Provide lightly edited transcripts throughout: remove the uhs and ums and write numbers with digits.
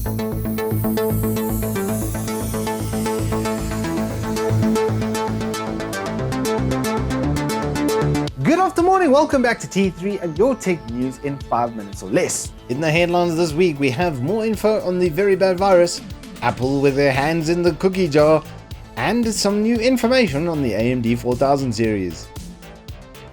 Good afternoon, welcome back to T3 and your tech news in 5 minutes or less. In the headlines this week, we have more info on the very bad virus, Apple with their hands in the cookie jar, and some new information on the AMD 4000 series.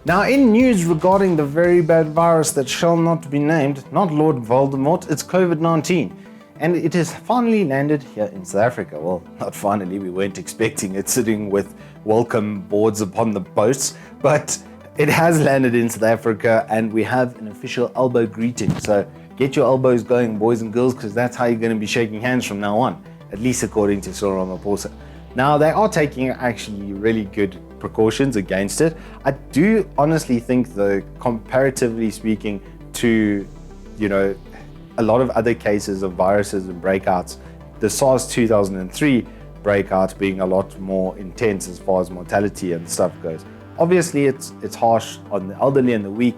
Now, in news regarding the very bad virus that shall not be named, not Lord Voldemort, it's COVID-19. And it has finally landed here in South Africa. Well, not finally, we weren't expecting it sitting with welcome boards upon the boats, but it has landed in South Africa and we have an official elbow greeting. So get your elbows going, boys and girls, because that's how you're going to be shaking hands from now on, at least according to Cyril Ramaphosa. Now, they are taking actually really good precautions against it. I do honestly think, though, comparatively speaking to, a lot of other cases of viruses and breakouts, the SARS 2003 breakout being a lot more intense as far as mortality and stuff goes. Obviously, it's harsh on the elderly and the weak,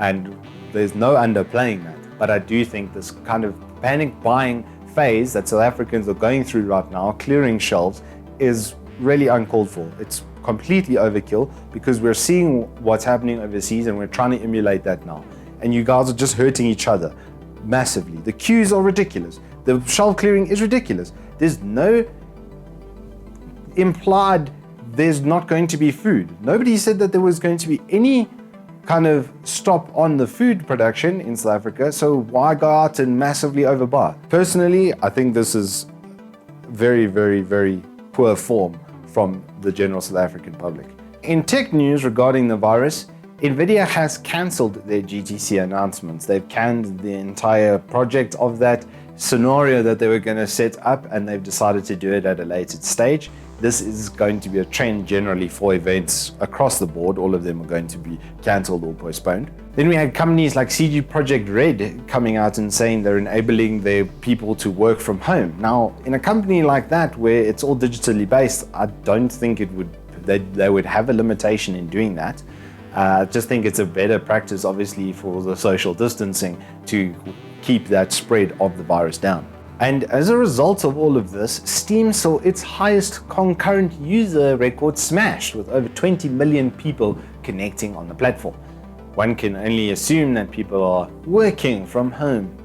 and there's no underplaying that. But I do think this kind of panic buying phase that South Africans are going through right now, clearing shelves, is really uncalled for. It's completely overkill because we're seeing what's happening overseas and we're trying to emulate that now. And you guys are just hurting each other massively. The queues are ridiculous. The shelf clearing is ridiculous. There's no implied there's not going to be food. Nobody said that there was going to be any kind of stop on the food production in South Africa, so why go out and massively overbuy? Personally, I think this is very, very, very poor form from the general South African public. In tech news regarding the virus, Nvidia has cancelled their GTC announcements. They've canned the entire project of that scenario that they were going to set up, and they've decided to do it at a later stage. This is going to be a trend generally for events across the board. All of them are going to be cancelled or postponed. Then we had companies like CG Project Red coming out and saying they're enabling their people to work from home. Now, in a company like that where it's all digitally based, I don't think they would have a limitation in doing that. I just think it's a better practice, obviously, for the social distancing to keep that spread of the virus down. And as a result of all of this, Steam saw its highest concurrent user record smashed, with over 20 million people connecting on the platform. One can only assume that people are working from home.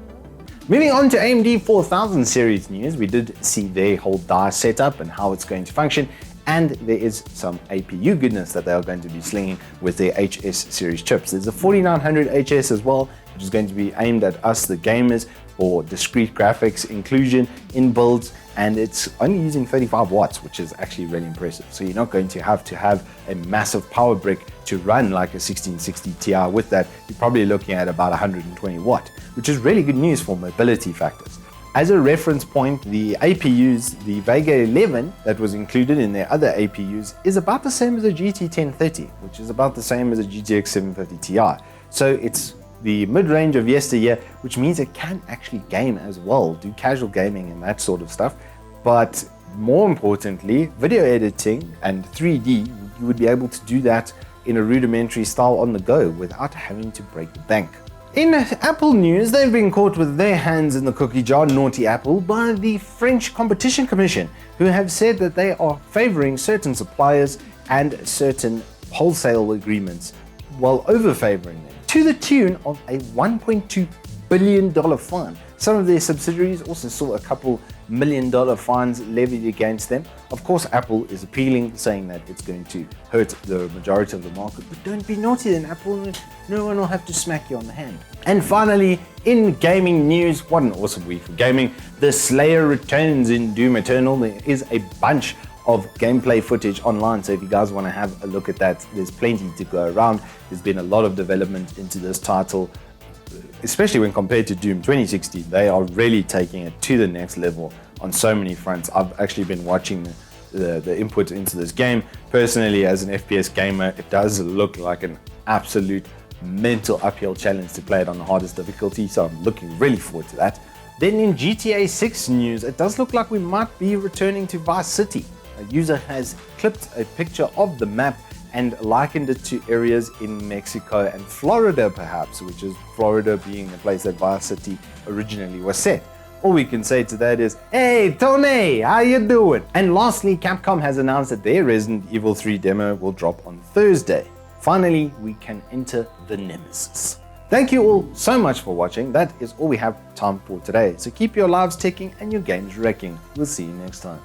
Moving on to AMD 4000 series news, we did see their whole die setup and how it's going to function, and there is some APU goodness that they are going to be slinging with their HS series chips. There's a 4900 HS as well, which is going to be aimed at us, the gamers, for discrete graphics inclusion in builds, and it's only using 35 watts, which is actually really impressive. So you're not going to have a massive power brick to run like a 1660 Ti with that. You're probably looking at about 120 watt, which is really good news for mobility factors. As a reference point, the APUs, the Vega 11 that was included in their other APUs is about the same as a GT 1030, which is about the same as a GTX 750 Ti. So it's the mid-range of yesteryear, which means it can actually game as well, do casual gaming and that sort of stuff. But more importantly, video editing and 3D, you would be able to do that in a rudimentary style on the go without having to break the bank. In Apple news, they've been caught with their hands in the cookie jar, naughty Apple, by the French Competition Commission, who have said that they are favoring certain suppliers and certain wholesale agreements while over-favoring them, to the tune of a $1.2 billion fine. Some of their subsidiaries also saw a couple $1 million fines levied against them. Of course, Apple is appealing, saying that it's going to hurt the majority of the market. But don't be naughty then, Apple. No one will have to smack you on the hand. And finally, in gaming news, what an awesome week for gaming. The Slayer returns in Doom Eternal. There is a bunch of gameplay footage online, so if you guys want to have a look at that, there's plenty to go around. There's been a lot of development into this title, especially when compared to Doom 2016. They are really taking it to the next level on so many fronts. I've actually been watching the input into this game. Personally, as an FPS gamer, it does look like an absolute mental uphill challenge to play it on the hardest difficulty, so I'm looking really forward to that. Then in GTA 6 news, it does look like we might be returning to Vice City. A user has clipped a picture of the map and likened it to areas in Mexico and Florida perhaps, which is Florida being the place that Vice City originally was set. All we can say to that is, hey Tony, how you doing? And lastly, Capcom has announced that their Resident Evil 3 demo will drop on Thursday. Finally, we can enter the Nemesis. Thank you all so much for watching. That is all we have time for today. So keep your lives ticking and your games wrecking. We'll see you next time.